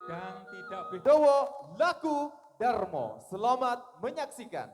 Kang tidak Dowo Laku Darmo. Selamat menyaksikan.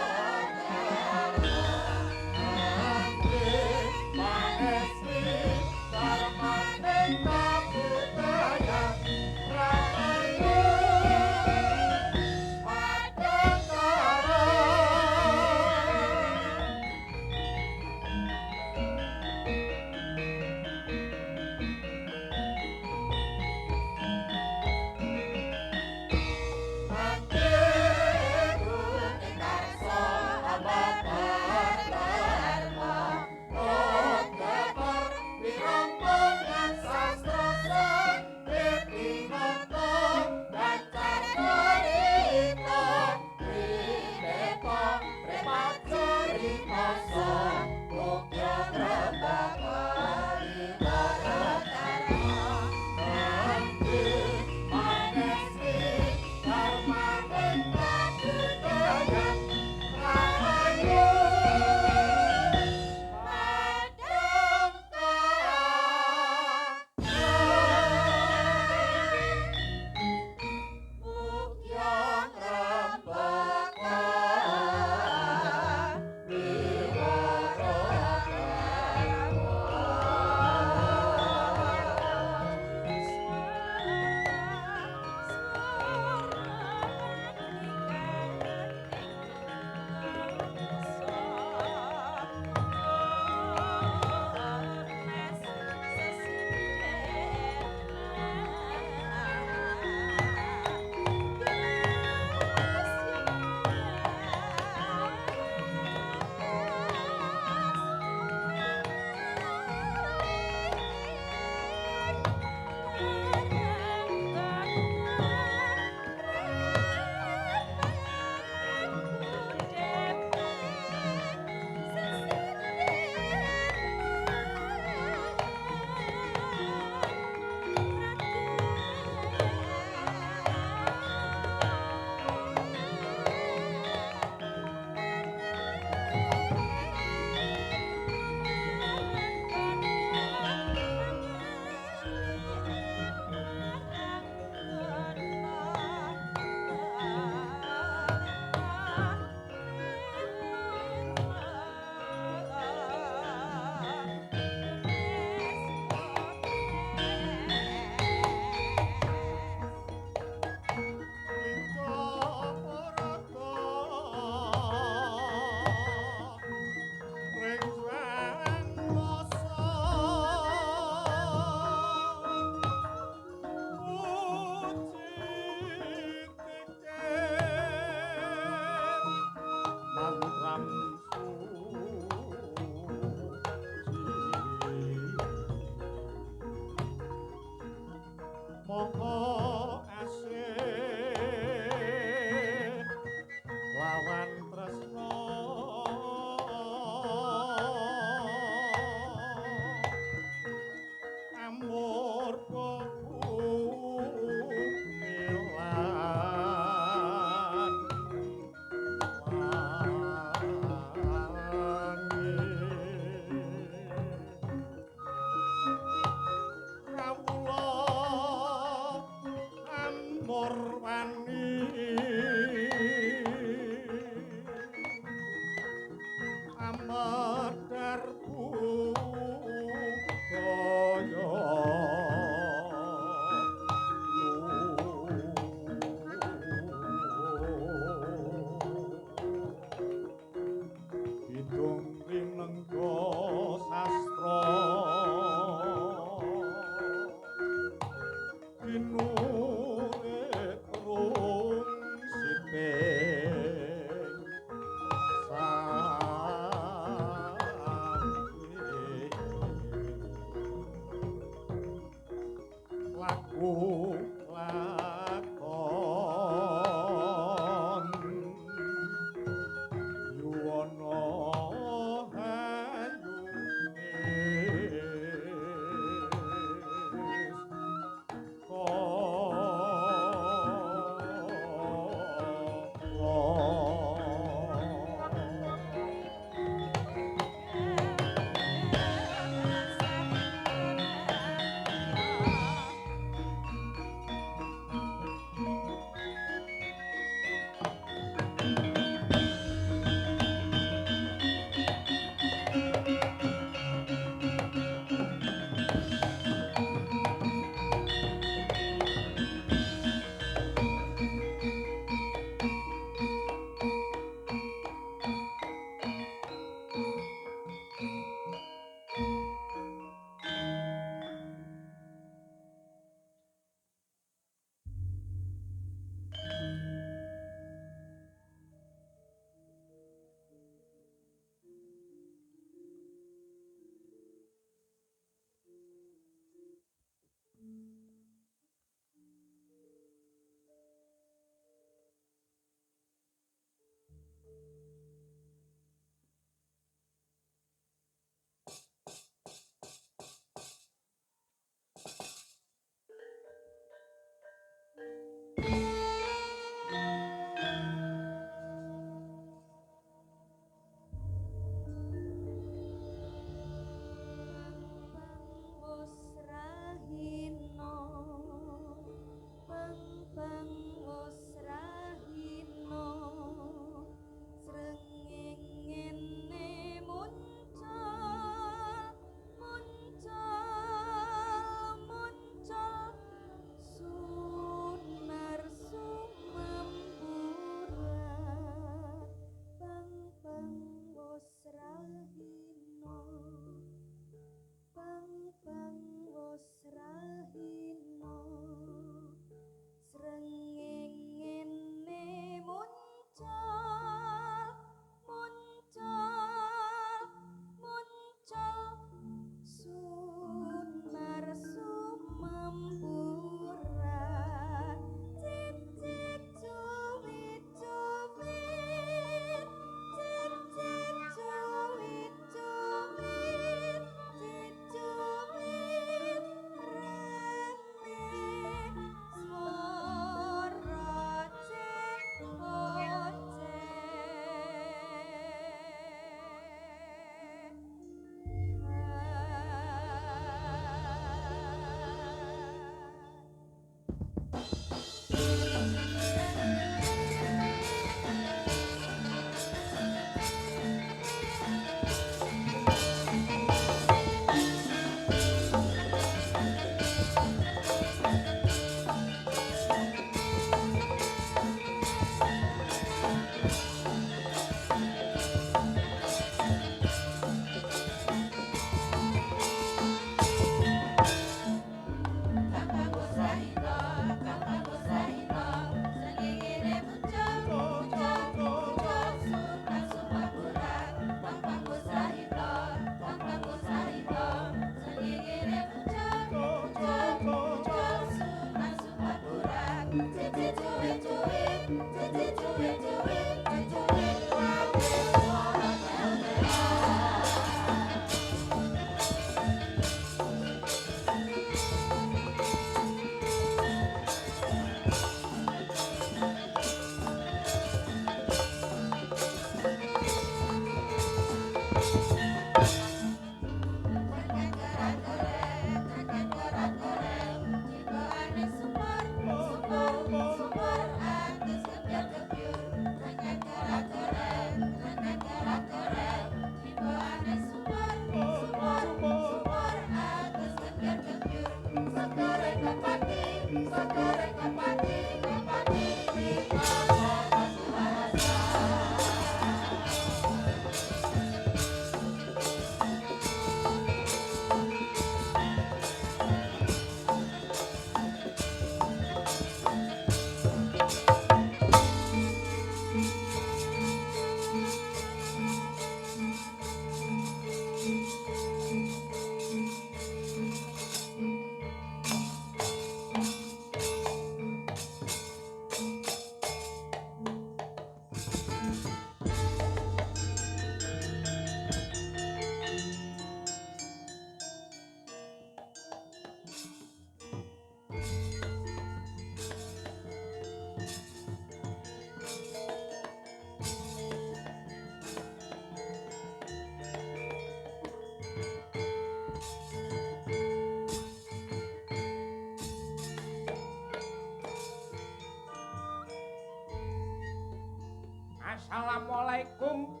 Assalamualaikum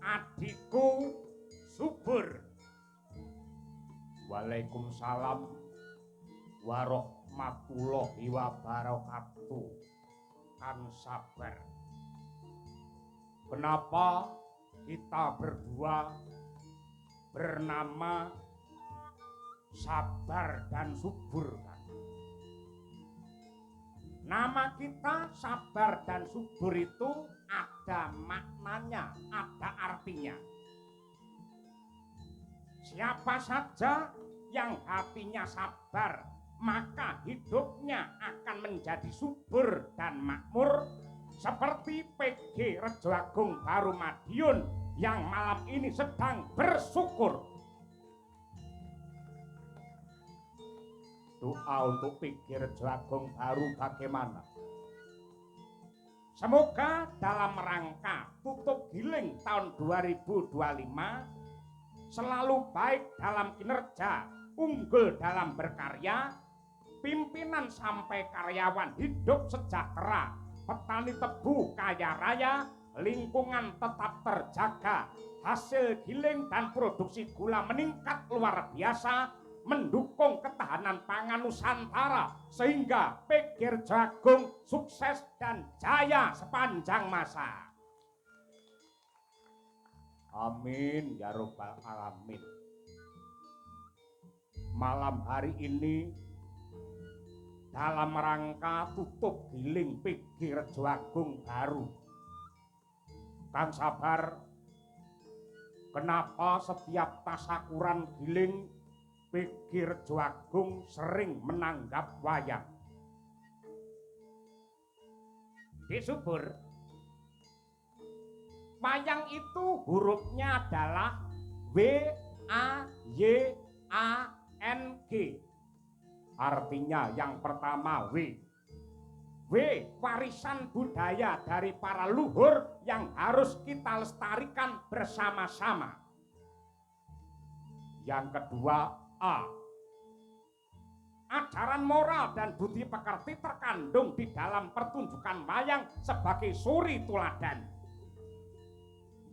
adikku subur. Waalaikumsalam warahmatullahi wabarakatuh. Kan sabar. Kenapa kita berdua bernama Sabar dan Subur kan? Nama kita Sabar dan Subur itu ada maknanya, ada artinya. Siapa saja yang hatinya sabar, maka hidupnya akan menjadi subur dan makmur. Seperti PG Rejo Agung Baru Madiun yang malam ini sedang bersyukur. Doa untuk PG Rejo Agung Baru bagaimana? Semoga dalam rangka tutup giling tahun 2025 selalu baik dalam kinerja, unggul dalam berkarya, pimpinan sampai karyawan hidup sejahtera, petani tebu kaya raya, lingkungan tetap terjaga, hasil giling dan produksi gula meningkat luar biasa, mendukung ketahanan pangan Nusantara sehingga PG Rejo Agung sukses dan jaya sepanjang masa. Amin ya robbal alamin. Malam hari ini dalam rangka tutup giling PG Rejo Agung Baru, Kang Sabar, kenapa setiap tasakuran giling PG Rejo Agung sering menanggap wayang? Di Subur, wayang itu hurufnya adalah W-A-Y-A-N-G. Artinya yang pertama W. W, warisan budaya dari para luhur yang harus kita lestarikan bersama-sama. Yang kedua A, ajaran moral dan budi pekerti terkandung di dalam pertunjukan wayang sebagai suri tuladan.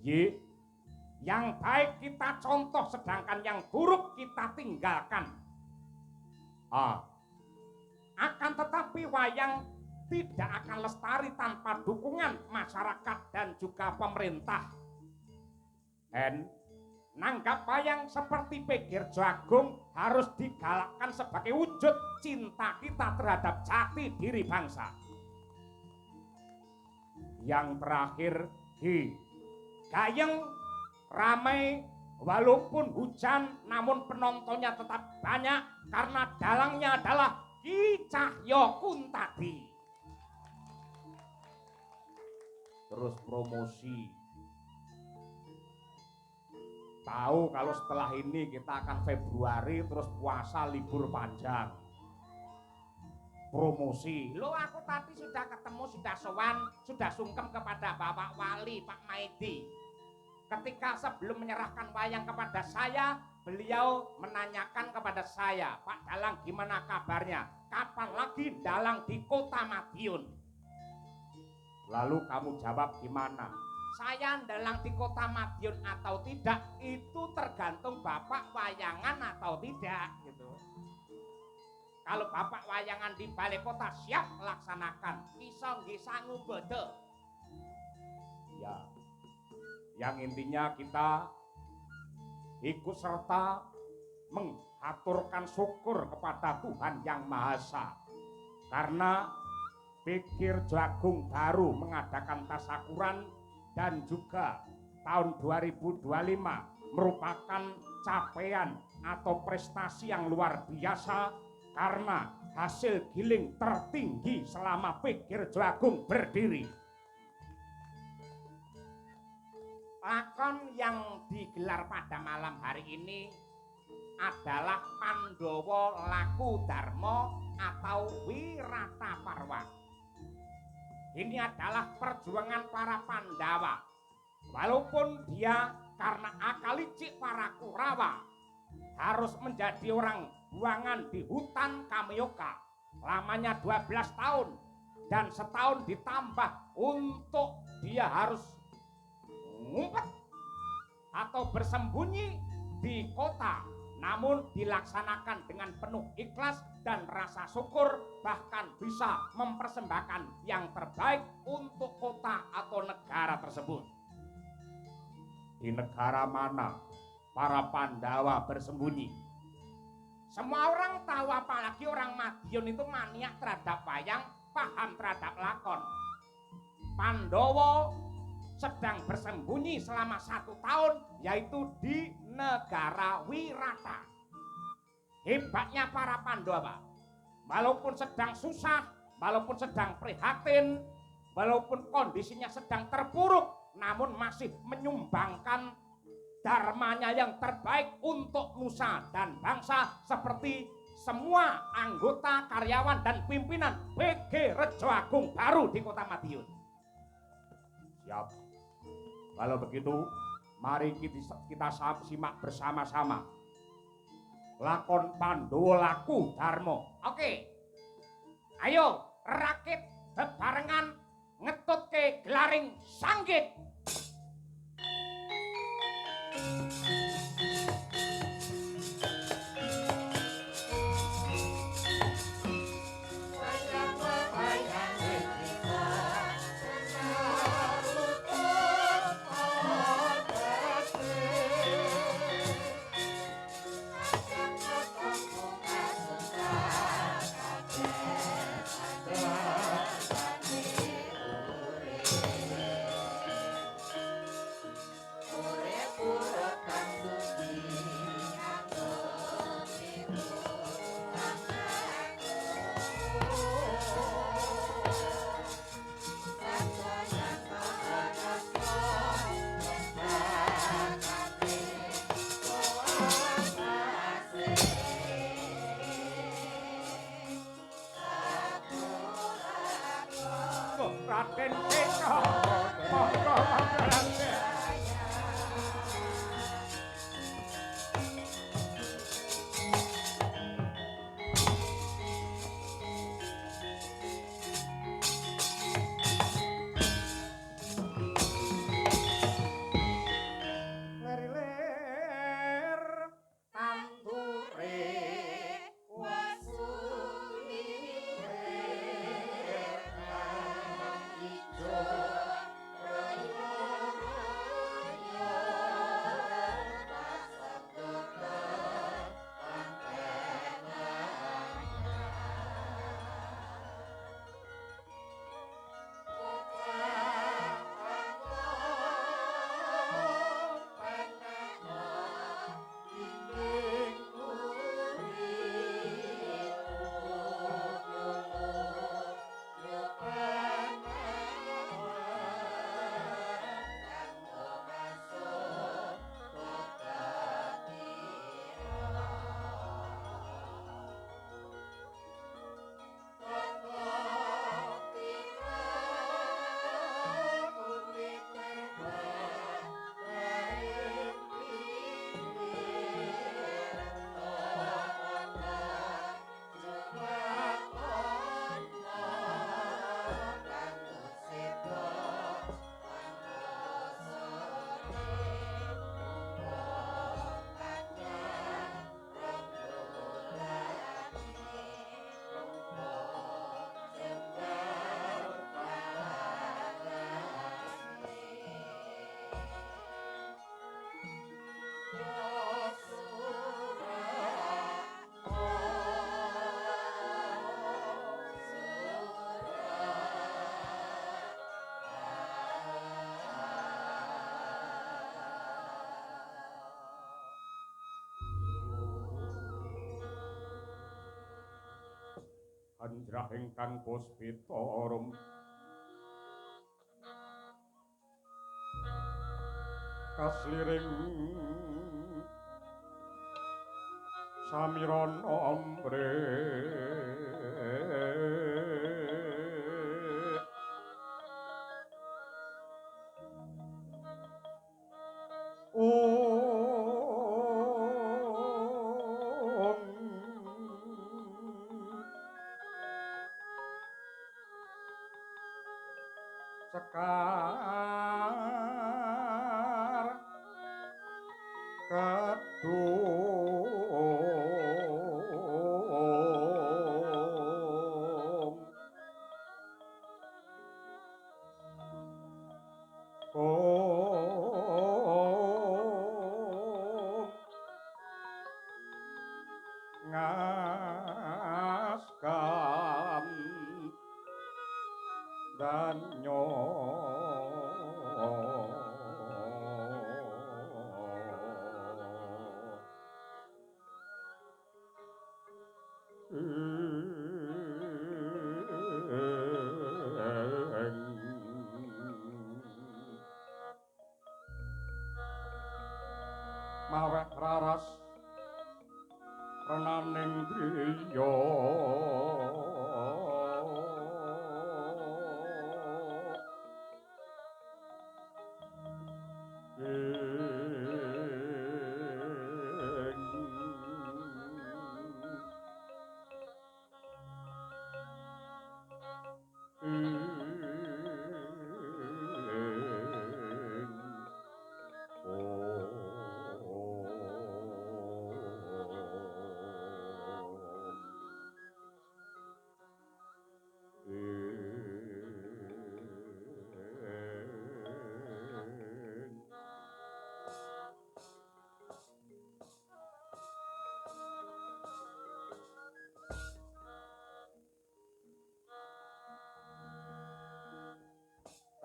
Y, yang baik kita contoh sedangkan yang buruk kita tinggalkan. Akan tetapi wayang tidak akan lestari tanpa dukungan masyarakat dan juga pemerintah. Nanggap wayang seperti Pikir Jagung harus digalakkan sebagai wujud cinta kita terhadap jati diri bangsa. Yang terakhir, gayeng, ramai, walaupun hujan namun penontonnya tetap banyak karena dalangnya adalah Ki Cahyo Kuntadi. Terus promosi. Tahu kalau setelah ini kita akan Februari terus puasa libur panjang. Promosi. Lo aku tadi sudah ketemu, sudah sowan, sudah sungkem kepada Bapak Wali Pak Maidi. Ketika sebelum menyerahkan wayang kepada saya, beliau menanyakan kepada saya, Pak Dalang gimana kabarnya? Kapan lagi Dalang di Kota Madiun? Lalu kamu jawab gimana? Saya Dalang di Kota Madiun atau tidak, itu tergantung Bapak wayangan atau tidak gitu. Kalau Bapak wayangan di balai kota siap melaksanakan, iso nggih sangu bodo. Ya. Yang intinya kita ikut serta mengaturkan syukur kepada Tuhan Yang Maha Esa. Karena Pikir Jagung baru mengadakan tasyakuran dan juga tahun 2025 merupakan capaian atau prestasi yang luar biasa karena hasil giling tertinggi selama Pikir Jagung berdiri. Lakon yang digelar pada malam hari ini adalah Pandhawa Laku Darma atau Wirata Parwa. Ini adalah perjuangan para Pandawa. Walaupun dia karena akal licik para Kurawa harus menjadi orang buangan di hutan Kamyoka lamanya 12 tahun dan setahun ditambah untuk dia harus ngumpet atau bersembunyi di kota, namun dilaksanakan dengan penuh ikhlas dan rasa syukur, bahkan bisa mempersembahkan yang terbaik untuk kota atau negara tersebut. Di negara mana para Pandawa bersembunyi? Semua orang tahu, apalagi orang Madiun itu maniak terhadap wayang, paham terhadap lakon. Pandhawa sedang bersembunyi selama 1 tahun, yaitu di negara Wirata. Hebatnya para Pandawa, walaupun sedang susah, walaupun sedang prihatin, walaupun kondisinya sedang terpuruk, namun masih menyumbangkan dharmanya yang terbaik untuk nusa dan bangsa, seperti semua anggota, karyawan, dan pimpinan PG Rejo Agung baru di Kota Madiun. Siap. Kalau begitu, mari kita simak bersama-sama lakon Pandhawa Laku Darma. Oke, ayo rakit bebarengan ngetut ke gelaring sanggit. Anjrah ingkang puspitorum kasliring samiron ombre sekar kadung ngaskan danyo maweh raras renaning griya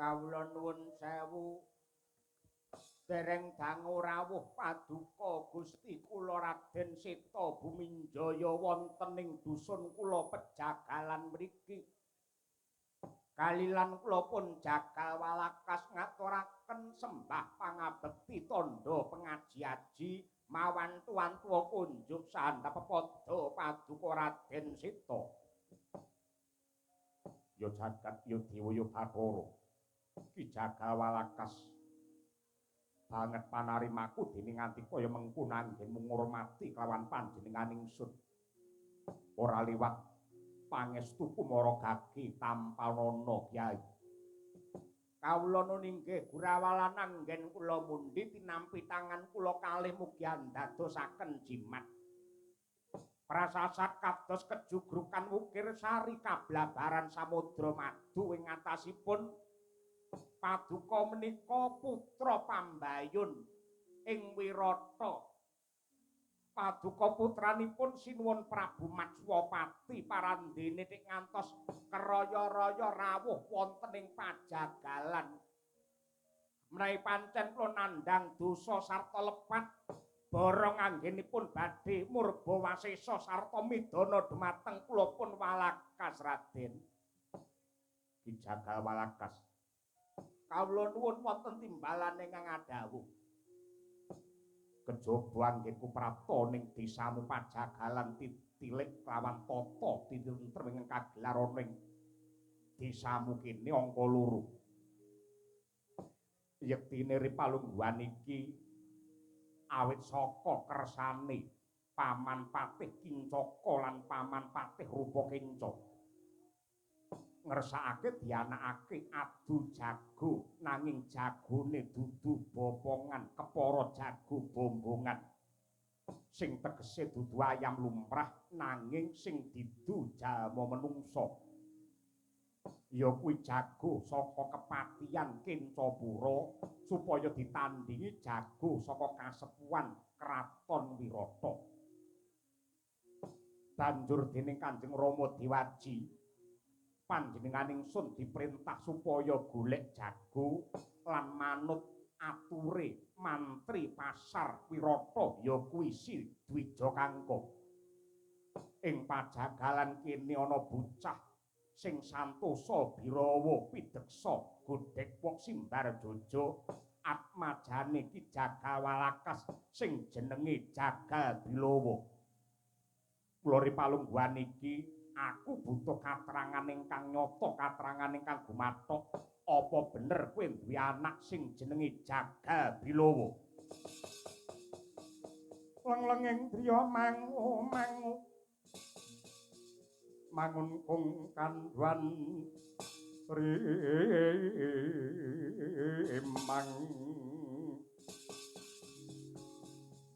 kawula nuwun sewu dereng dangu rawuh paduka Gusti kula Raden Seta Buminjaya wonten ing dusun kula Pejagalan mriki kalilan kula pun jagal walakas ngaturaken sembah pangabekti tandha pengaji-aji mawan tuan-tuwa kunjuk sandhap padha paduka Raden Seta ya jagat ya dewa ya Bathara Ki Jagawalakas banget panarimaku dening nganti kaya mengku nanggen ngurmati kelawan panjenengan ingsun ora liwat pangestu kumara gagi tampanana Kyai kawula nun inggih Gurawalan anggen kula mundi tinampi tangan kula kalih mugi andadosaken jimat prasasat kados kejugrukan wukir sari kablabaran samudra madu ing atasipun paduka menika putra pambayun ing Wirata paduka putranipun sinuwun Prabu Matswapati parandene nek ngantos keraya-raya rawuh wonten ing Pajagalan menawi pancen kula nandhang dosa sarta lepat barang anggenipun badhe murba wasesa sarta midana dumateng kula pun Walakas Raden Ki Jagawalakas kawula nuwun wonten timbalan ingkang adhawuh kejaba anggenku prapta ning desamu Pajagalan titilik lawan tata tinentrem ing kagelar ana ing desamu kene angka 2 yektine ripalungguhan iki awit saka kersane Paman Patih Kincaka lan Paman Patih Rupakenca ngersakake dianakake adu jago nanging jagone dudu bopongan kepara jago bombongan sing tegese dudu ayam lumrah nanging sing didu jalma menungsa ya kuwi jago saka kepatihan Kencapura supaya ditandingi jago saka kasepuhan Kraton Wirata banjur dening Kanjeng Rama Dewaji panjenengan ingsun diperintah supaya golek jago lan manut ature mantri pasar Wirata ya kuwi Si Dwija Kangka ing pajagalan kene ana bocah sing santosa birawa pideksa godhek wong simbar jojo atmajane Ki Jagawalakas sing jenenge Jagal Bilawa. Kula ripalungguhan iki aku butuh katerangan ingkang nyata, katerangan ingkang gumathok. Apa bener kowe duwe anak sing jenenge Jagal Bilawa? Lenglenging driya mangu mangun kung kandhuan rimang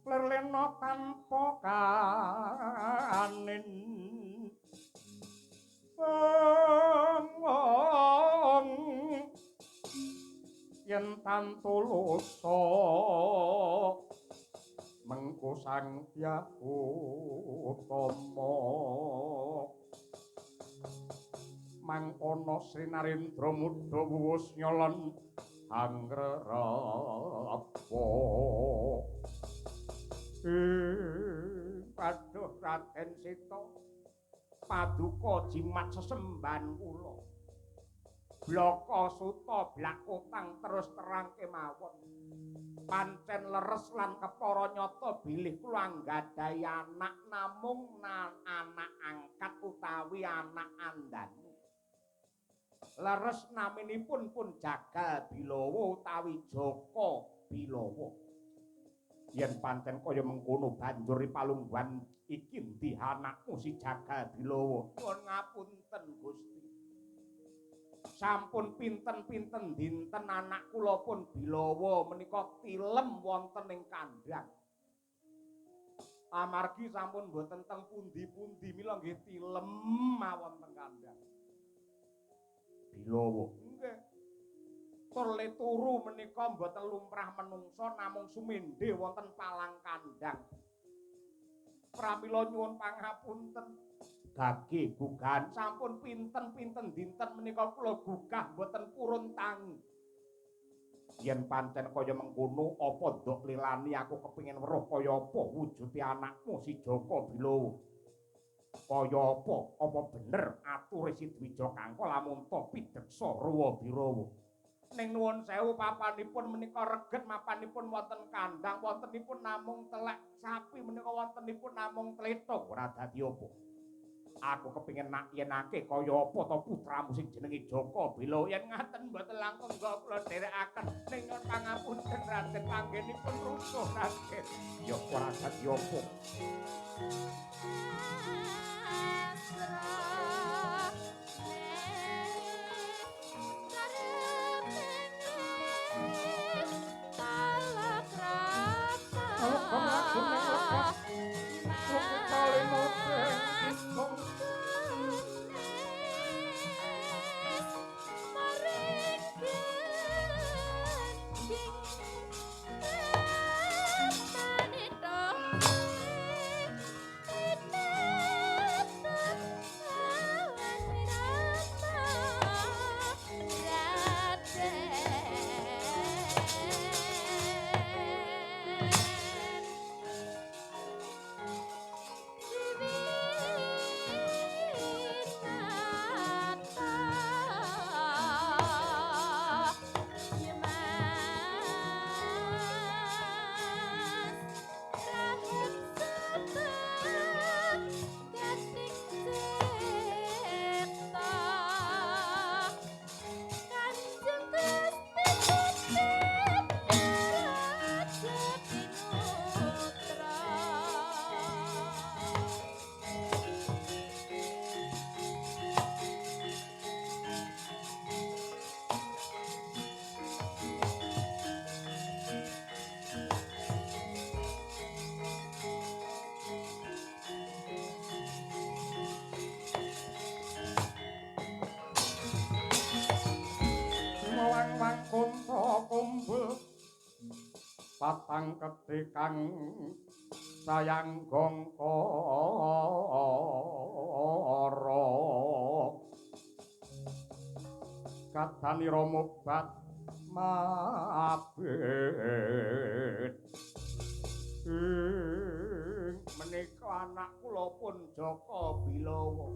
lerlena tanpa kanin yen tantulusa mengko sang Hyang Utama mangkono Sri Narendra Muda wus nyolon anggrerapa paduh Raden Sita paduka jimat sesembahan kula blaka suta blak utang terus terang kemawon pancen leres lan kepara nyata bilih kula nggadhahi anak namung anak angkat utawi anak andani leres naminipun pun Jagal Bilawa utawi Jaka Bilawa. Yen pancen kaya mengkono banjur palungguhan iki ndi anakmu si Jagal Bilawa. Nuwun ngapunten Gusti. Sampun pinten-pinten dinten anak kula pun Bilawa menika tilem wonten ing kandhang. Amargi sampun mboten teng pundi-pundi mila nggih tilem mawon teng kandhang. Bilawa. Nggih. Tur le turu menika mboten lumrah menungso namung sumendhe wonten palang kandhang. Pramila nyuwun pangapunten. Gage gugahan sampun pinten-pinten dinten menika kula gugah mboten purun tangi. Yen pancen kaya mengkono apa ndok lelani aku kepengin weruh kaya apa wujude anakmu si Jaka Bilawa. Kaya apa? Apa bener ature Sidwija Kangka lamun to pideksa Ruwa Birawa. Ning nuwun sewu papanipun menika reget mapanipun wonten kandhang wontenipun namung telek sapi menika wontenipun namung tletung ora dadi apa. Aku kepengin nak yenake kaya apa to putramu sing jenenge Jaka Bilawa yen ngaten mboten langkung kula dherekaken ning nyuwun pangapunten Raden panggenipun rusuh Raden. Ya ora dadi apa. Wang kunta kumpul patang ketikang sayang gongkara kadanira mobat mabit menika anak kula pun Jaka Bilawa.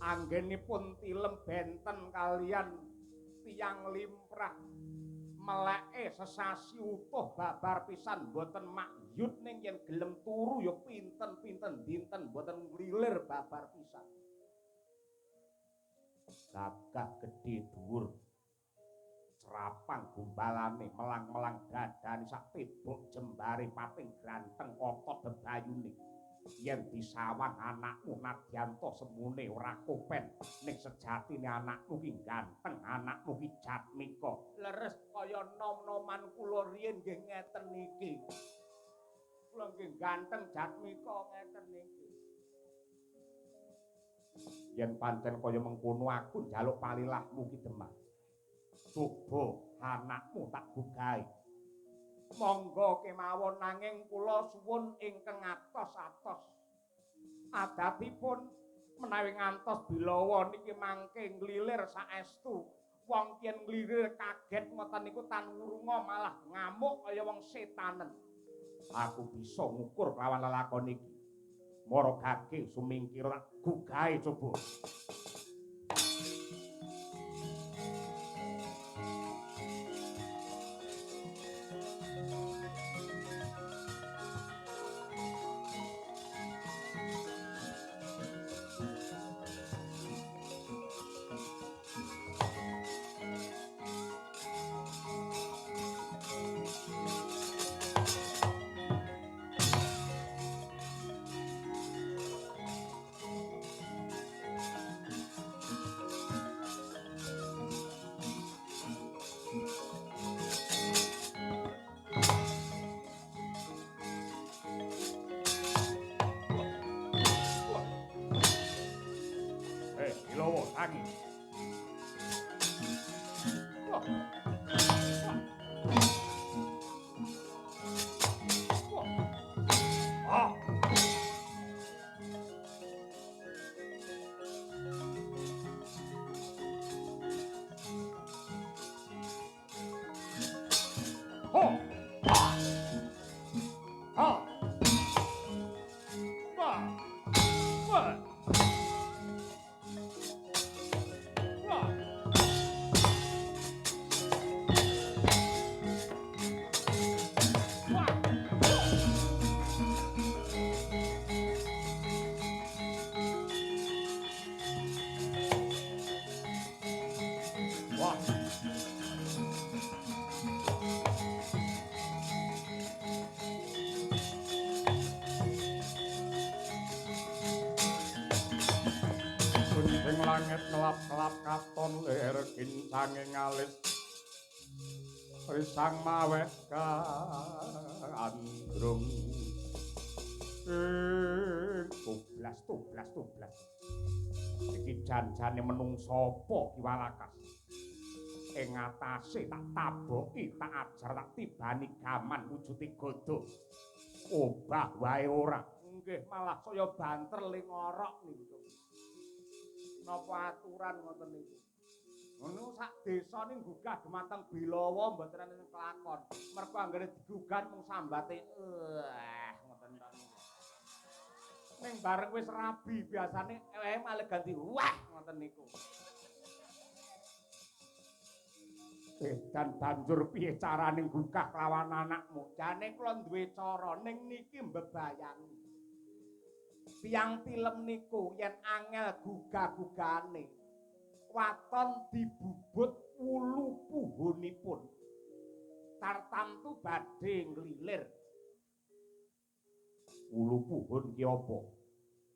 Anggenipun tilem benten kalian tiyang limprah meleke sesasi utuh babar pisan boten makyut ning yen gelem turu ya pinten-pinten dinten boten nglilir babar pisan. Gagah gedhe dhuwur serapang gumbalane melang-melang dadane sak tebok jembare pating ganteng otot bebayune. Yen disawang anakmu nadyanto semune ora kopen ning sejatine anakmu ki ganteng, anakmu ki Jatmika. Leres kaya nom-noman kula riyin nggih ngeten niki. Kula nggih ganteng Jatmika ngeten niki. Yen pancen kaya mengkono aku njaluk palilahmu ki Demang. Coba anakmu tak gugahi. Monggo kemawon nanging kula suwun ingkang atos-atos. Adatipun menawi ngantos Bilawa niki mangke nglilir saestu. Wong yen nglilir kaget ngoten niku tan wurunga malah ngamuk kaya wong setanen. Aku bisa ngukur lawan lelakon iki. Mara gage sumingkira tak gugahi coba. Bilawa tangi. Langit ngelap-ngelap katon lir kincange ngalis risang mawek andrung tublas iki janjane menungsa apa Kiwalakas ing atase tak taboki tak ajar tak tibani gaman wujude godho obah wae ora nggih malah saya banter ling ngorok niku napa aturan ngoten niku. Ngono sak desa ning gugah dumateng Bilawa mboten ana kelakon. Mergo anggere digugah mung sambate ngoten ta niku. Ning bareng wis rabi biasane malah ganti wah ngoten niku. Dan banjur piye carane gugah lawan anakmu? Jane kula duwe cara ning niki mbebayani. Tiang tilem niku yen angel gugah-gugane waton dibubut wulu puhunipun tartamtu badhe nglilir. Wulu puhun ki apa?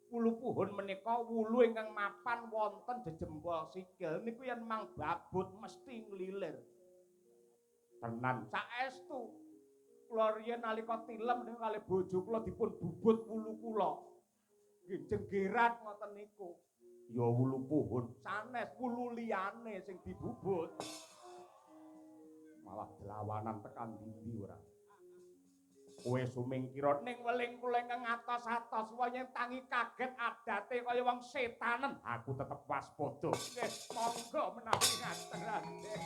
Wulu puhun menika wulu ingkang mapan wonten jejembol sikil niku yen mang babut mesti nglilir. Tenan saestu kula riyen nalika tilem niku kalih bojo kula dipun bubut wulu kula. Nggih jenggerat ngoten niku. Ya wulu puhun, sanes wulu liyane sing dibubut. Malah delawanan tekan ndi ora. Kowe sumingkira ning weling kula ingkang atos-atos waya tangi kaget adate kaya wong setanen. Aku tetep waspada. Nggih, monggo menawi ngaten Raden.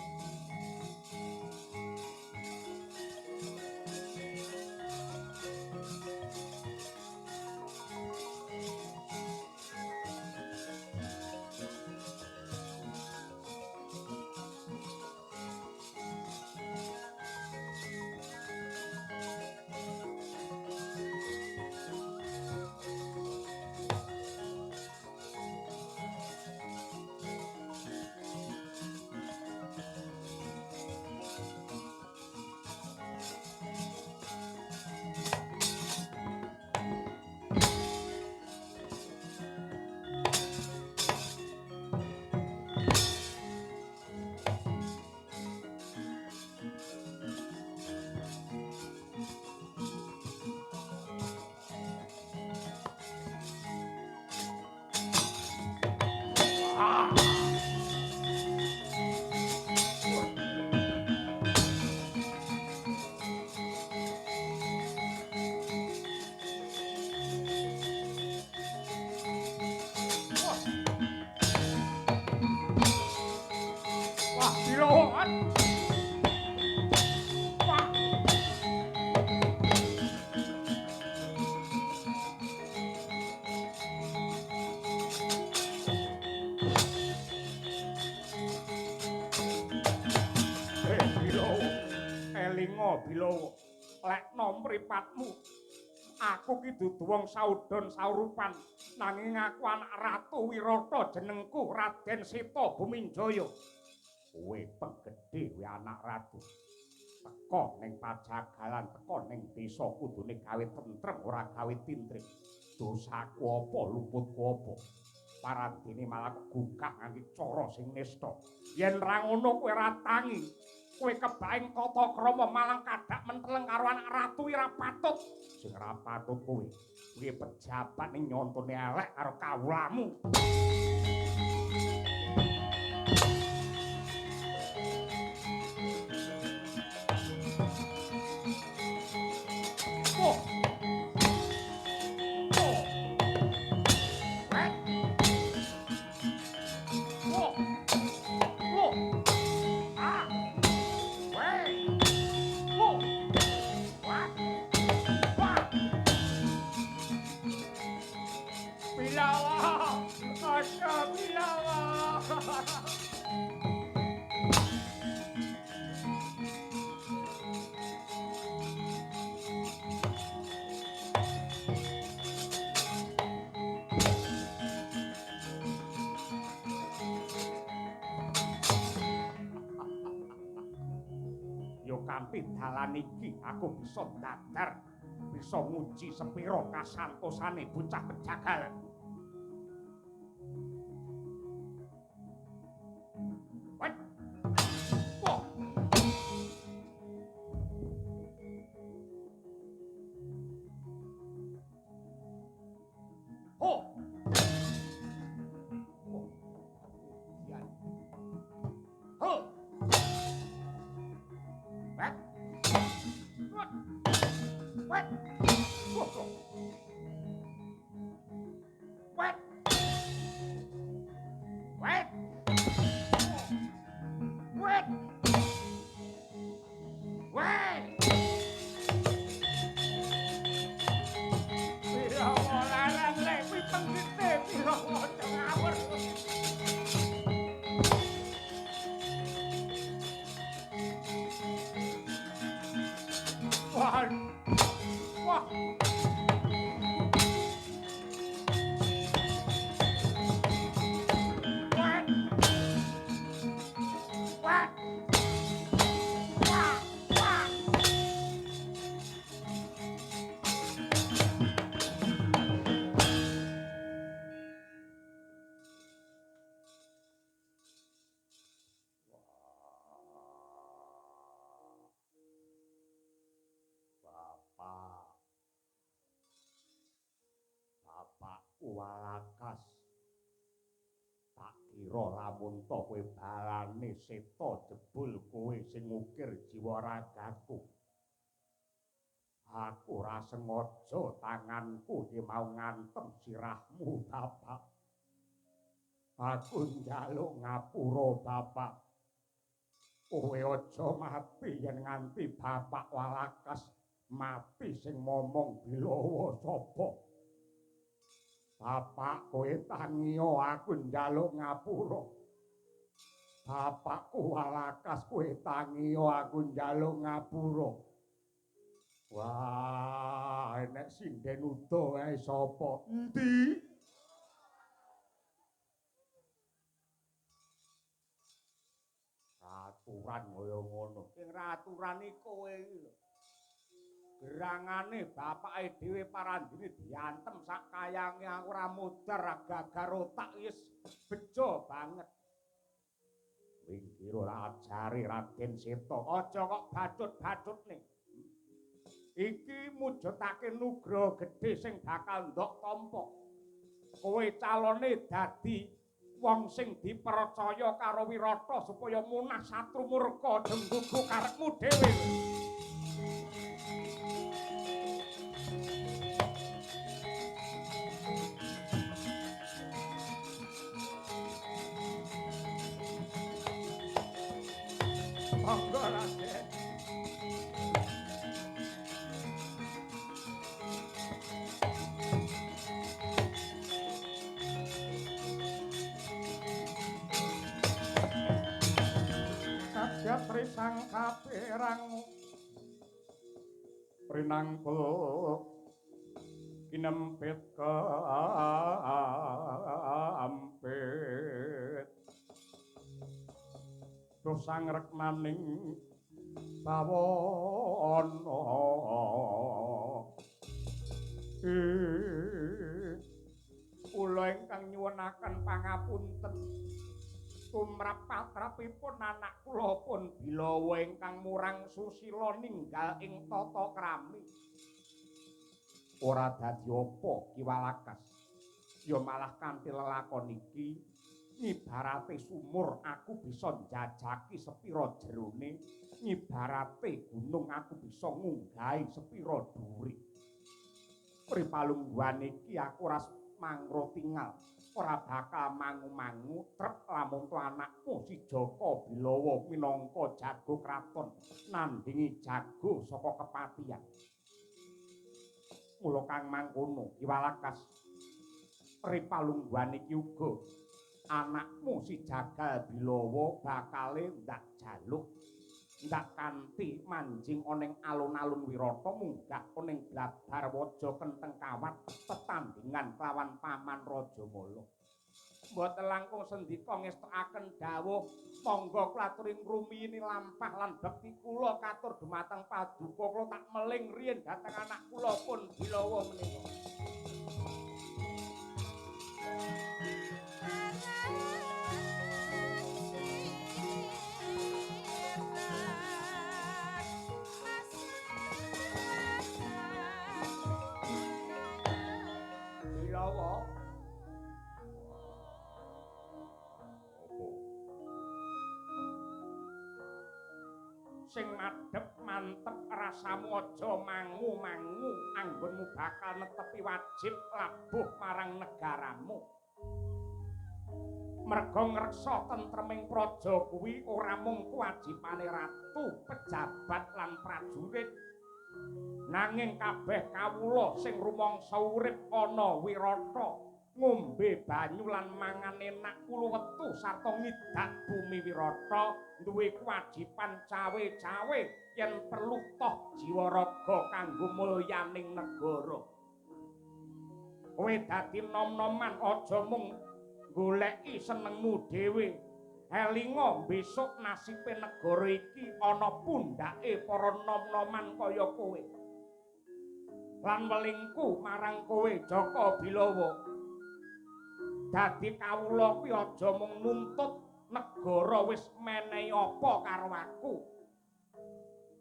Seta Bilawa. Lek nom mripatmu aku ki dudu wong saudon saurupan nanging aku anak Ratu Wirata jenengku Raden Seta Buminjaya. Kowe penggedhe kowe anak ratu. Teko ning pajagalan, teko ning desa kudune gawe tentrem ora gawe tintrik. Dosaku apa, luputku apa? Paradene malah kegugah nganti cara sing nista. Yen ra ngono kowe ra tangi, kowe kebaing tata krama malang kadhak menteleng karo anak ratu ora patut. Sing ora patut kowe. Kowe pejabat ning nyontone elek karo kawulamu. Kanthi dalan iki aku bisa dadar, bisa nguji sepira kasantosane bocah pejagalan. Wait. Oh. Oh. Oh. What? What? What? What? What? What? Pira larang lek kuwi penggete pira ngawur. Wah. Wah. Walakas tak kira lamun to kowe balane seta jebul kowe sing ngukir jiwa ragaku. Aku ora sengaja tanganku iki mau ngantem sirahmu, Bapak. Aku njaluk ngapura, Bapak. Kowe aja mati yen nganti Bapak Walakas mati sing momong Bilawa sapa. Bapak kowe tangiyo aku njaluk ngapura. Bapakku Walakas kowe tangiyo aku njaluk ngapura. Wah, enek sinden udo ae sapa? Endi? Aturan kaya ngono. Sing aturan iki kowe iki lho. Gerangane bapake dhewe Parandini diantem sak kayange aku ora mudhar gagar otak wis bejo banget. Wing ora ajari Raden Seta, aja kok bacut-bacutne. Iki mujudake nugra gedhe sing bakal ndok tampa. Kowe calone dadi wong sing dipercaya karo Wirata supaya munah satru murka denggugu karepmu dhewe. Monggo Raden. Kabeh trisang kapirang Prinangkul kinempit kampit dosang rekmaning bawana kula ingkang nyuwunaken pangapunten tumrap patrapipun anak kula pun Bilawa ingkang murang susila ninggal ing tata krami ora dadi apa Kiwalakas ya malah kanthi lelakon iki ngibarate sumur aku bisa njajaki sepira jerone ngibarate gunung aku bisa ngunggahi sepira dhuwure pripalungguhan iki aku ora mangro tinggal ora bakal mangu-mangu trep lamun tu anakmu si Jaka Bilawa minangka jago kraton nandingi jago saka kepatihan mula kang mangkono Kiwalakas pripalungguhan iki uga anakmu si Jagal Bilawa bakale ndak jaluk ndak kanthi manjing oneng alun-alun Wirata munggah oneng Blabarwaja kenteng kawat tetandingan kelawan Paman Rajamala mboten langkung sendika ngestakaken dawuh monggo kula aturi ngrumiyini lampah lan bekti kula katur dumateng paduka kula tak meling riyen dhateng anak kula pun Bilawa menika Bilawa sing madhep mantep rasamu aja mangu-mangu anggonmu bakal netepi wajib labuh marang negaramu merga ngreksa tentreming praja kuwi ora mung kewajibane ratu pejabat lan prajurit nanging kabeh kawula sing rumangsa urip ana Wirata ngombe banyu lan mangan enak kula wetu sarta ngidak bumi Wirata duwe kewajiban cawe-cawe yen perlu toh jiwa raga kanggo mulyaning negara. Kowe dadi nom-noman aja mung goleki senengmu dhewe. Elinga besok nasibe negara iki ana pundhake para nom-noman kaya kowe. Lan welingku marang kowe Jaka Bilawa. Dadi kawula kuwi aja mung nuntut negara wis menehi apa karo aku.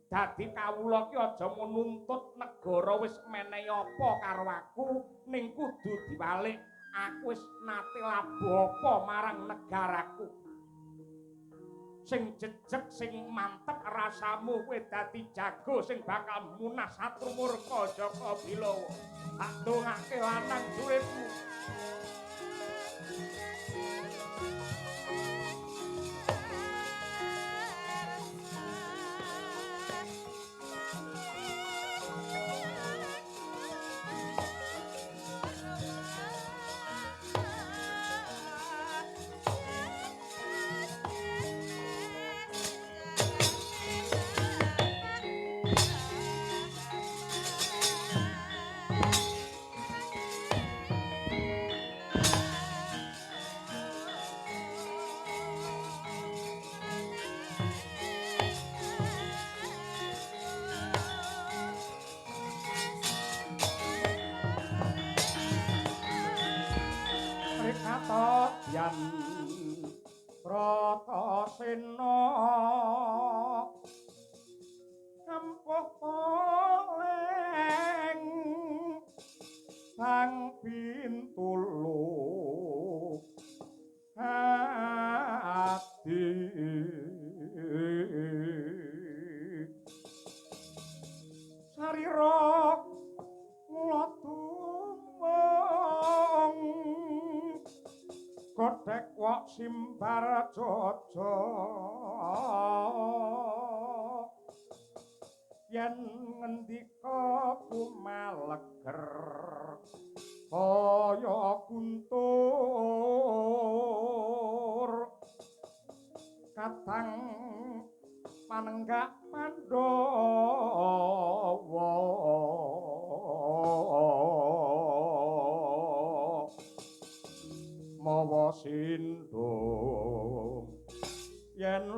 Dadi kawula ki aja mung nuntut negara wis menehi apa karo aku, ning kudu diwalik aku wis nate labuh apa marang negaraku. Sing jejeg sing mantep rasamu kowe dadi jago sing bakal munah satru murka Jaka Bilawa. Tak ndongake lanang uripmu. Yan Pratasena ampuh poleng sang pintulu ati sarira Kotek wak simbar jojo yen ngendika kumaleger kaya guntur katang panenggak Pandhawa mawa sindung yen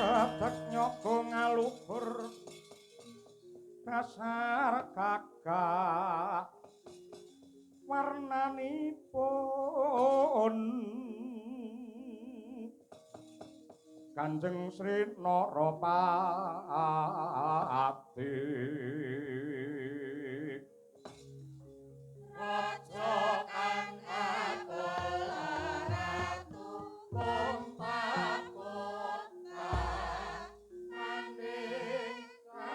Katek nyoba ngaluhur dasar gagah warnanipun Kanjeng Sri Narapati Raja kang apola ratu Pompakota Mandika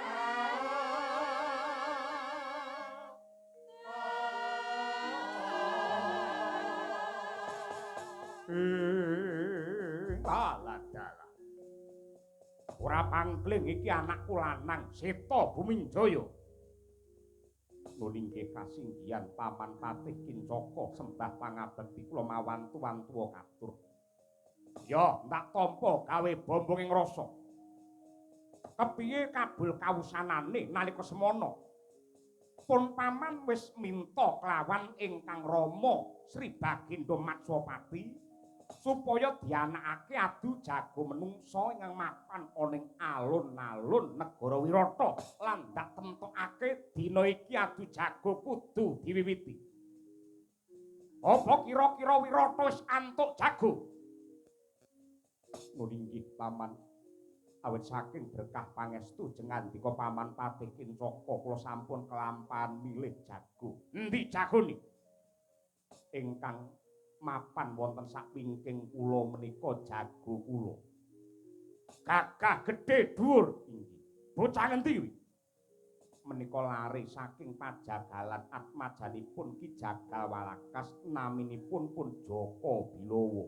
Alah-dalah ora pangling iki anakku lanang Seta Buminjaya nulingke kasinggihan Paman Patih Kincaka sembah pangabekti kula mawantu-wantu katur ya ndak tampa gawe bombong ing rasa kepiye kabul kawusanane nalika semana pun paman wis minta kelawan ingkang Rama Sri Bagindo Matsapati supaya dianakake adu jago menungsa ingkang mapan ana ing alun-alun negara Wirata lan ndak temtokake dina iki adu jago kudu diwiwiti. Apa kira-kira Wirata wis antuk jago? Nun inggih paman. Awit saking berkah pangestu jengandika Paman Patih Kincaka kula sampun kelampahan milih jago. Endi jagone? Ingkang mapan wonten sakwingking kula menika jago kula. Gagah gedhe dhuwur inggih. Bocah ngendi kuwi? Menika lari saking pajagalan atmajanipun Ki Jagal Walakas naminipun pun Jaka Bilowo.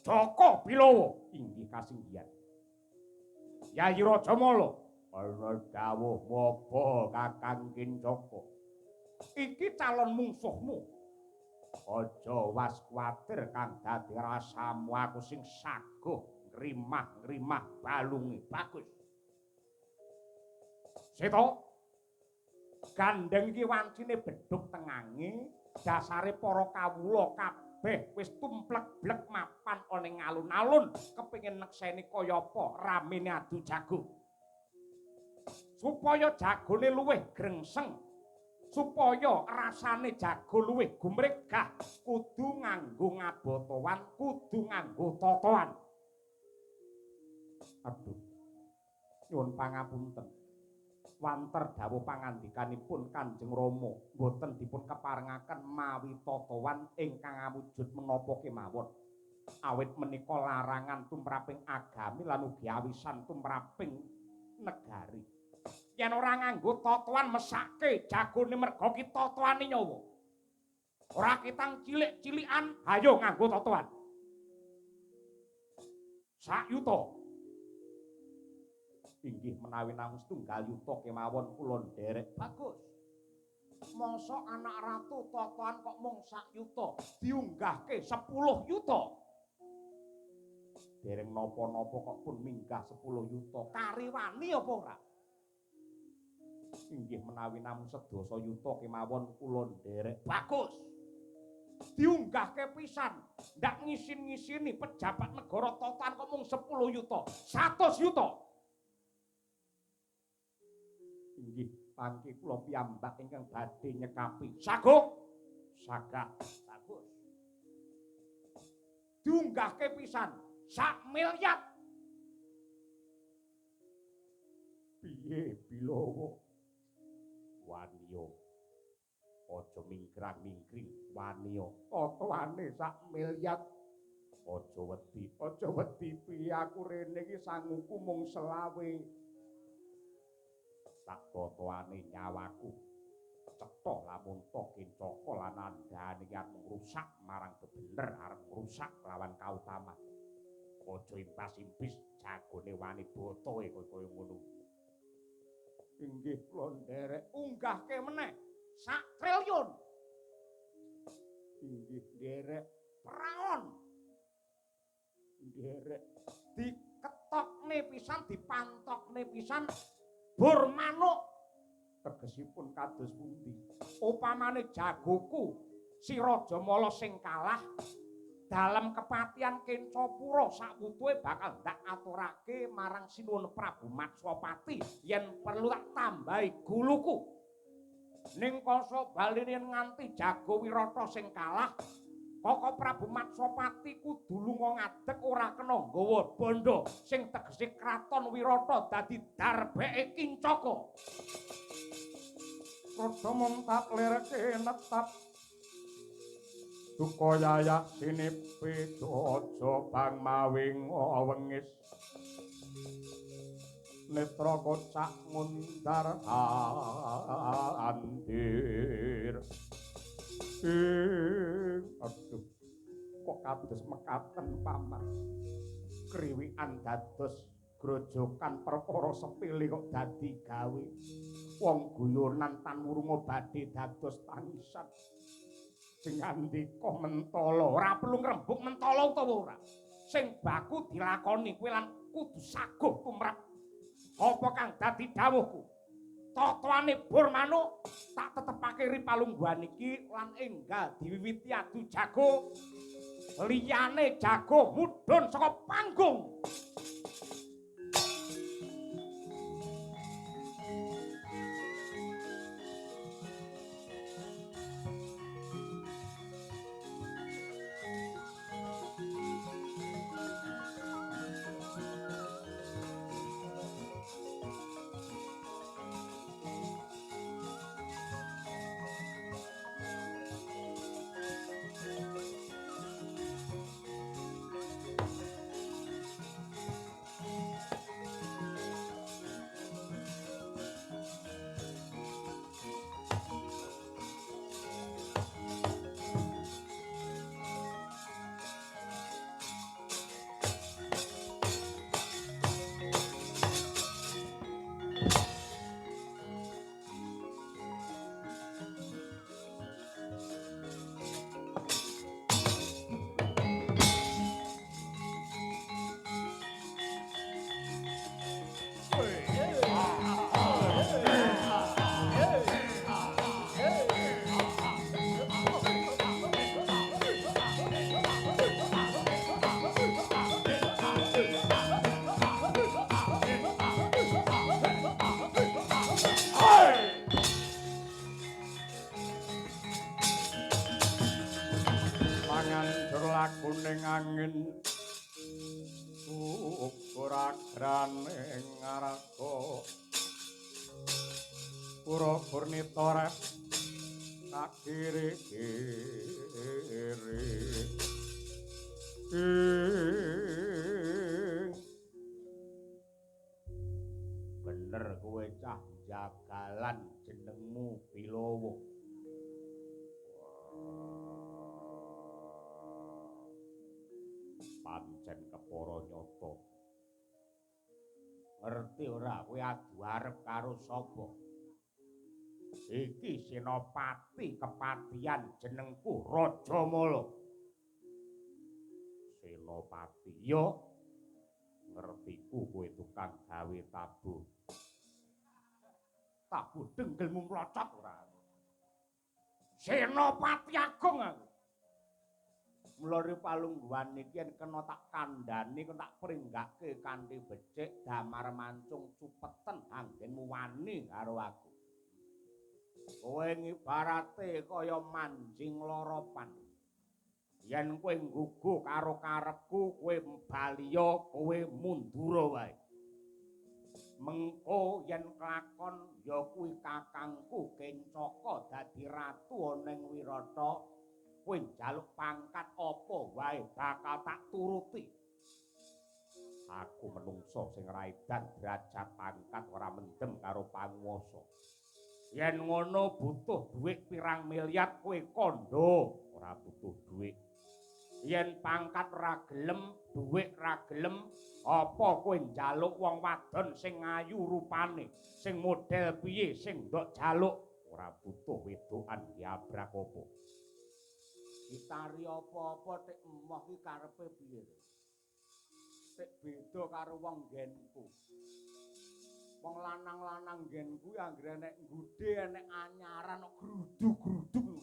Jaka Bilowo inggih kasinggihan. Yayi Rajamala ana dawuh mapa Kakang Kincaka? Iki calon mungsuhmu. Aja was kuwatir kang dadi rasamu aku sing saguh ngrimah-ngrimah balunge bagus. Seto gandeng iki wancine bedhug tengange dasare para kawula kabeh wis tumplek-blek mapan ana ing alun-alun kepengin nekseni kaya apa ramene adu jago. Supaya jagone luwih grengseng, supaya rasane jago luwih gumregah, kudu nganggo ngabotowan, kudu nganggo totoan. Aduh. Nyuwun pangapunten. Wanter dawuh pangandikanipun Kanjeng Rama boten dipun keparengaken mawi totowan ingkang awujud menapa kemawon. Awit menika larangan tumraping agami lan ugi awisan tumraping negari. Yen ora nganggo totoan mesake jagone merga ki totoane nyawa. Ora kitang cilik-cilikan, hayo nganggo totoan. Sak yuta. Inggih menawi namung setunggal yuta kemawon kula nderek bagus. Mosok anak ratu totoan kok mung sak yuta, diunggahke 10 yuta. Dereng napa-napa kok pun minggah 10 yuta. Kariwani apa ora? Inggih menawi namung sedasa yuta kemawon kula nderek bagus. Diunggahke pisan, ndak ngisin-ngisini pejabat negara totoan kok mung 10 yuta, 100 yuta. Inggih pangki kula piyambak ingkang badhe nyekapi. Saguk. Sagak. Bagus. Diunggahke pisan 1 miliar. Piye Bilowo? Waniya. Aja mingkrang-mingkring waniya. Totoane 1 miliar. Aja wedi piye aku rene iki sanguku mung selawe. Tak totoane nyawaku cetha lamun to Kincaka lan andhane iki arep ngrusak marang bebener arep ngrusak lawan kautaman. Aja impas-impis jagone wani botoe kaya ngono. Inggih kula nderek unggahke meneh 1 triliun. Inggih nderek praon. Nderek diketokne pisan dipantokne pisan. Bur manuk tegesipun kados pundi? Upamane jagoku si Rajamala sing kalah dalam kepatihan Kencapura sakwutuhe bakal ndak aturake marang Sinuwun Prabu Matswapati yen perlu tak tambahi guluku. Ning kasa baline nganti Jago Wirata sing kalah Koko Prabu Matswapati kudu lunga ngadeg ora kena nggawa bondo sing tegese kraton Wirata dadi darbeke Kincaka. Rada mung tak lireke netap duka yayak sinipi aja bang mawing wengis netra kocak ngundar andir. Aduh, kok kados mekaten paman. Kriwikan dados grojokan perkara sepele kok dadi gawe. Wong guyonan tan wurunga badhe dados tangisan. Sing andika mentala, ora perlu ngrembug mentala utawa ora. Sing baku dilakoni kuwi lan kudu saguh tumrap apa kang dadi dawuhku. Totoane bur manuk tak tetepake ripalungguhan iki lan enggal diwiwiti adu jago liyane jago mudhun saka panggung. ning angin ukuragraning ngarga pura purnita rep kakiri-kiri bener kowe cah jagalan jenengmu Bilawa. Pancen kepara nyata. Ngerti ora kowe adu arep karo sapa? Iki Senopati kepatihan jenengku Rajamala. Senopati ya ngertiku kowe tukang gawe tabuh. Tabuh denggelmu mlocot ora. Senopati Agung aku. Mulane palungguhan iki yen kena tak kandhani kok tak pringgake kanthi becik damar mancung cupeten anggenmu wani karo aku. Kowe ngibarate kaya manjing loropan. Yen kowe nggugu karo karepku, kowe mbaliya, kowe mundura wae. Mengko yen kelakon ya kuwi kakangku Kencaka dadi ratu ana ing Wirata, kowe njaluk pangkat apa wae bakal tak turuti. Aku menungso sing ora edan derajat pangkat ora mendem karo panguwasa. Yen ngono butuh dhuwit pirang miliar kowe kandha, ora butuh dhuwit. Yen pangkat ra gelem, dhuwit ra gelem, apa kowe njaluk wong wadon sing ayu rupane, sing model piye, sing ndok jaluk, ora butuh wedokan diabrak apa. Ditari apa-apa tek emoh ki karepe piye? Tek beda karo wong nggenku. Wong lanang-lanang nggenku anggere nek nggudhe enek anyaran kok gruduk-gruduk.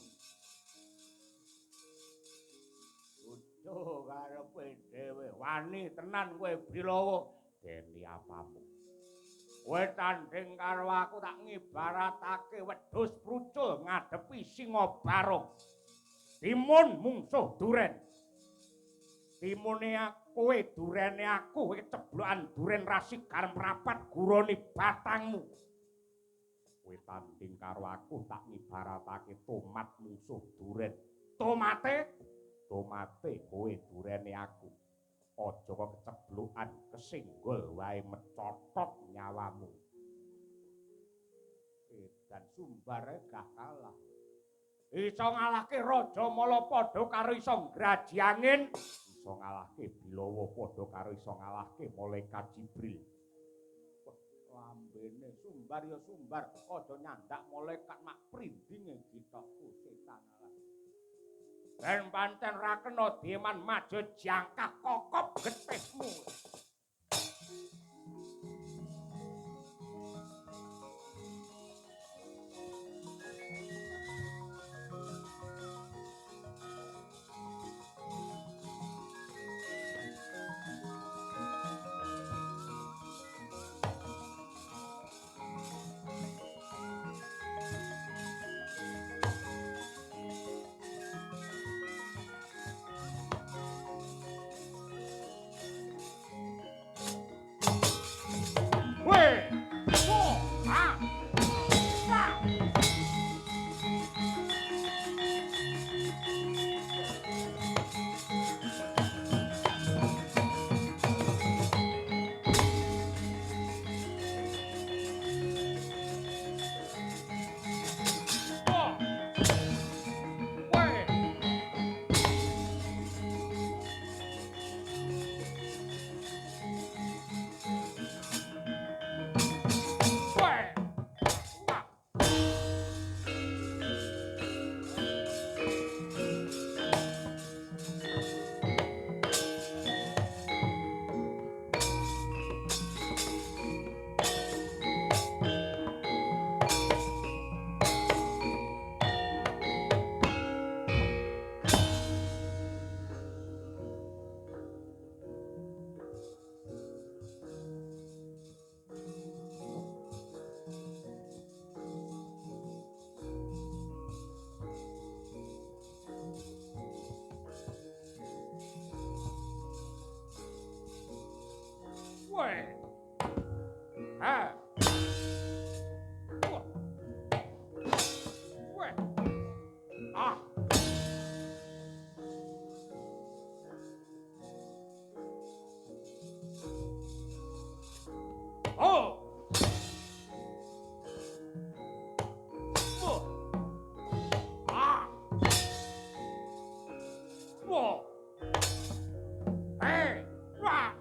Udo karepe dhewe wani tenan kowe Bilawa deni apamu. Kowe tanding karo aku tak ngibaratake wedhus prucul ngadepi singa barong. Timun mungsuh duren. Timune kowe durene aku, kowe ceblokan duren rasi garam rapat gurone batangmu. Kowe tanding karo aku tak ngibaratake tomat mungsuh duren. Tomate kowe durene aku. Aja kok keceblokan kesenggol wae mecotot nyawamu. Dan sumbare gak kalah. Iso ngalahke Rajamala padha karo iso ngraji angin, iso ngalahke Bilawa padha karo iso ngalahke malaikat Jibril. Lambene sumbar ya sumbar, aja nyandak malaikat mak prindinge gitokku setan alas. Ben pancen ra kena dieman maju jangkah kokop getihmu. Weh. Ha. Wah. Weh. Ah. Oh. Wah. Ah. Wah. Hey. Wah.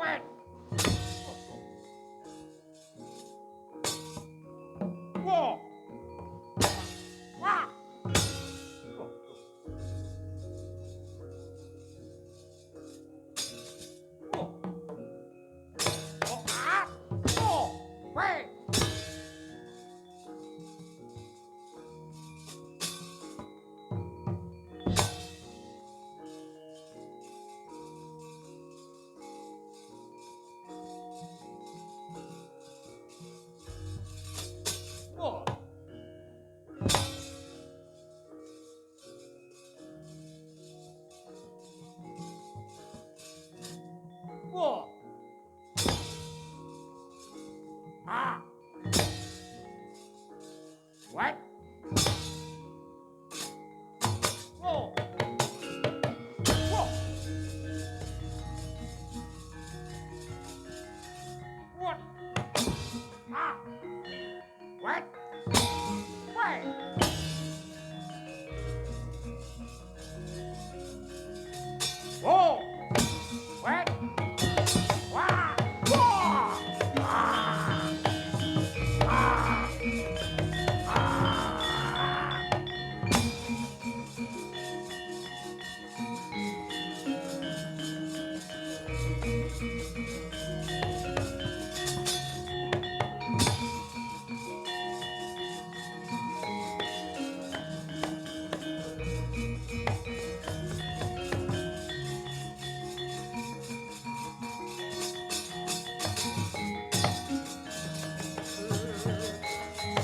Weh. Wah. Wah. Oh, ah. Oh. Weh. Wah. Wah. Ah. What? Whoa. Whoa. What? Ah. What? Wait. Whoa. What? Wah. Wah. Ah. Ah. Ah.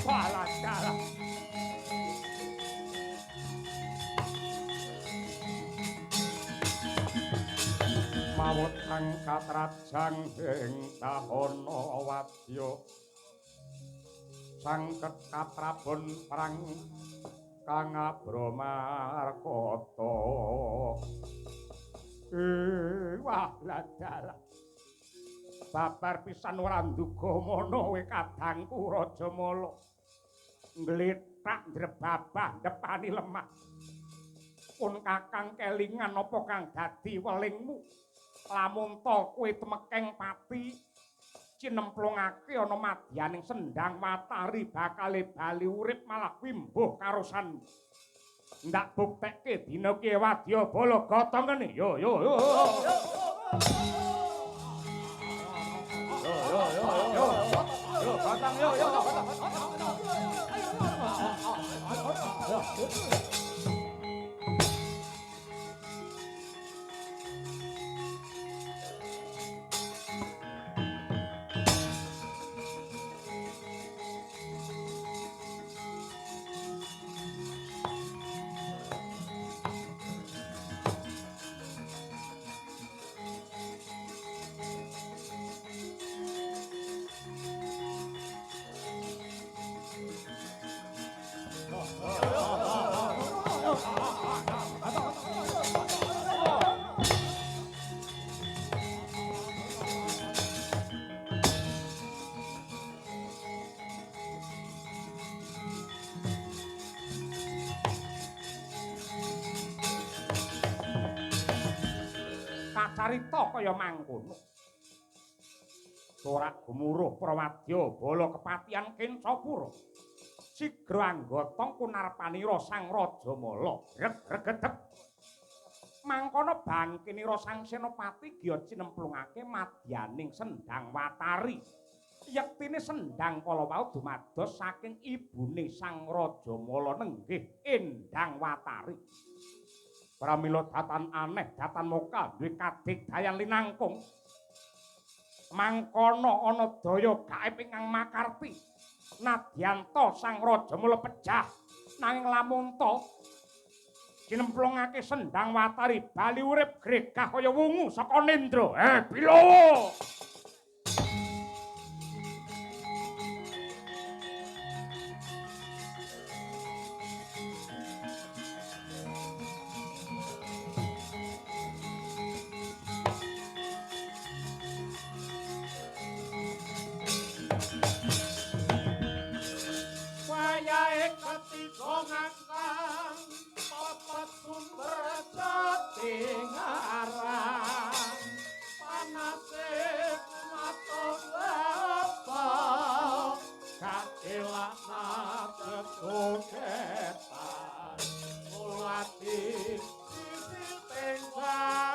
Walah dalah. Mawut kang katrajang ing tahana wadya sangket katrabon perang kang abramarkata wah dalah babar pisan ora nduga mono we kadangku Rajamala nglethak ndrebabah depani lemah pun kakang kelingan apa kang dadi welingmu lamun to kowe temekeng pati cinemplungake ana madyaning sendang watari bakale bali urip malah wimbuh karosan ndak buktekke dina ki wadya bala gotong kene yo yo yo yo gotong yo kacarita kaya mangkono. Ora gumuruh prawadya bala kepatihan Kencapura. Sigra anggotong kunarpanira Sang Rajamala. Regedeg Mangkono bangkinira Sang Senopati giya cinemplungake madyaning Sendhang Watari. Yektine sendhang kala wau dumados saking ibune Sang Raja Mala nenggih Endang Watari. Pramila datan aneh datan moka duwe kadigdayan linangkung. Mangkono ana daya gaib ingkang makarti. Nadyanta Sang Raja Mala pejah nanging lamun ta cinemplungake Sendhang Watari bali urip gregah kaya wungu saka nendra. Bilawa! Wayahe ketiga ngangkang papat sumber jating arang panasih mata apa kacelana ketuketan mulati sisi tengganmu.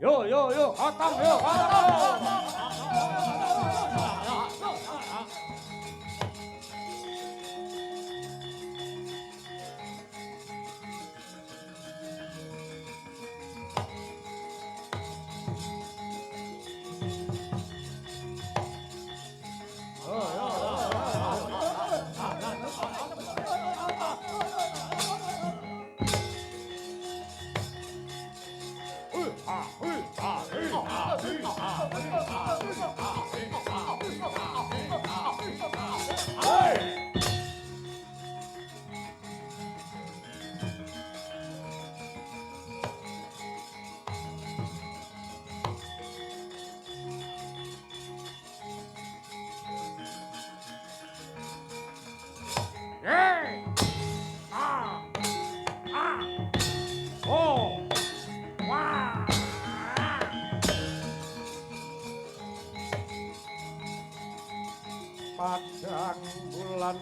Yo, potong yo, potong. Yeay! Ah! Ah! Oh! Wah! Padang bulan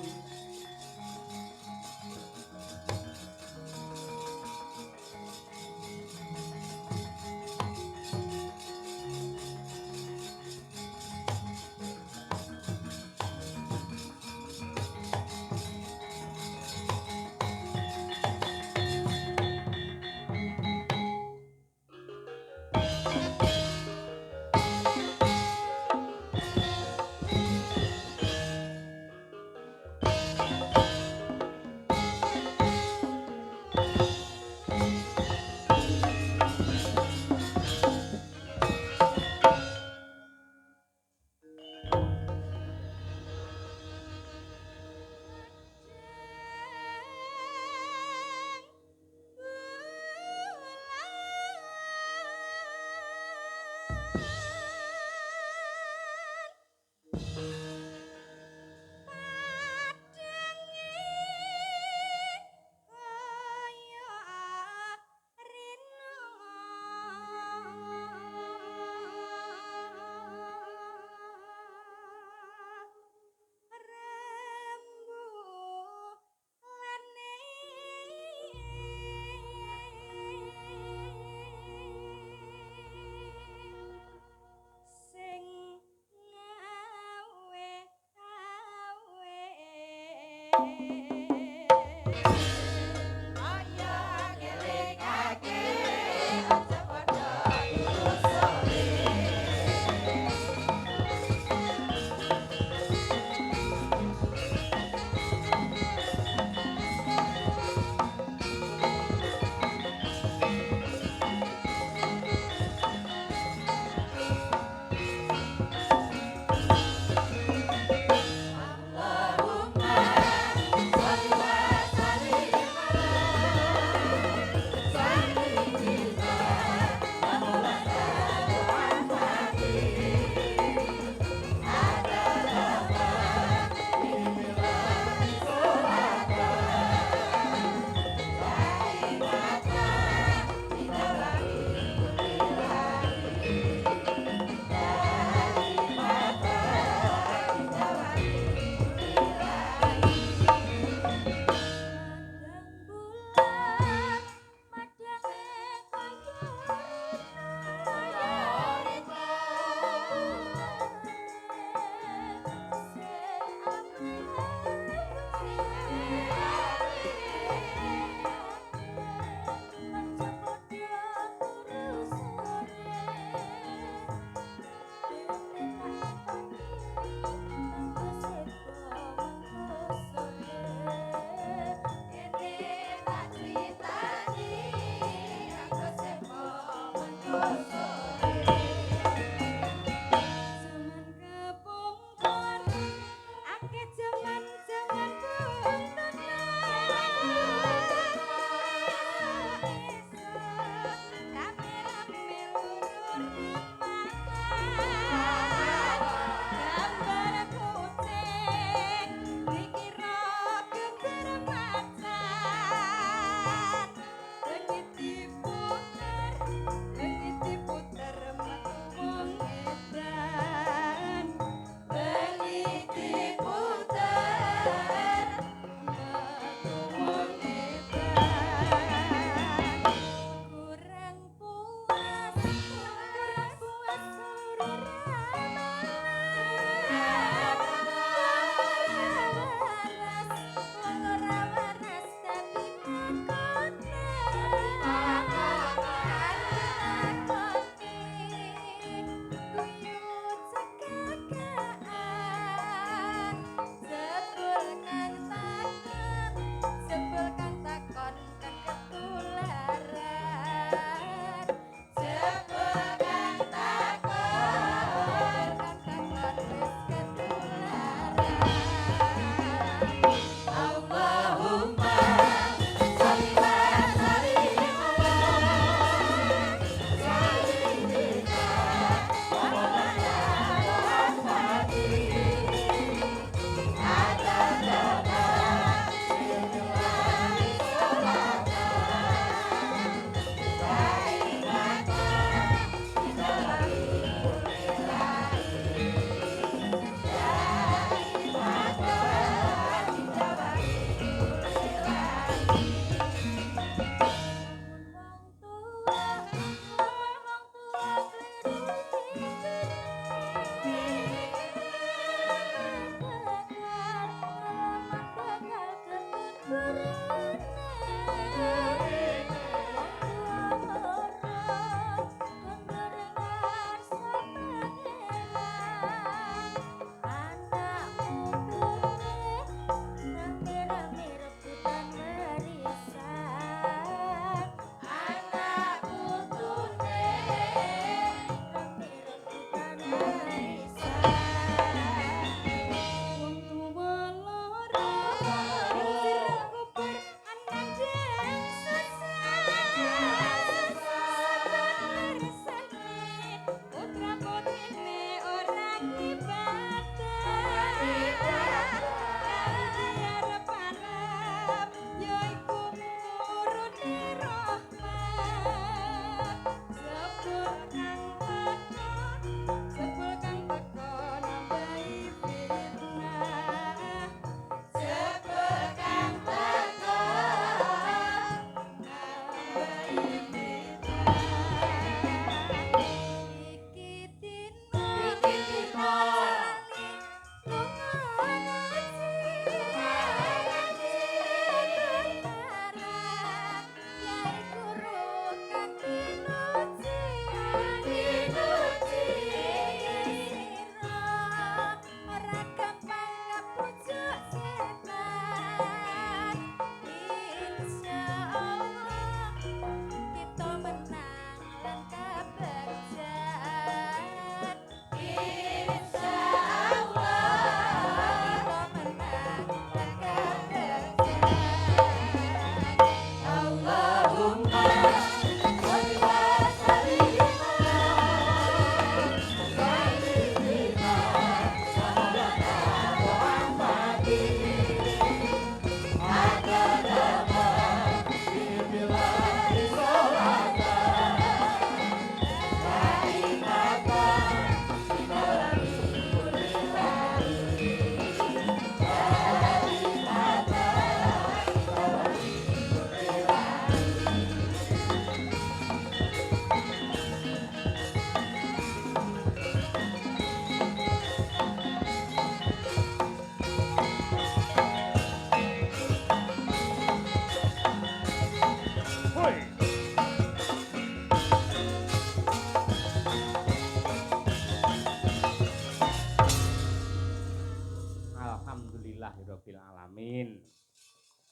Amin.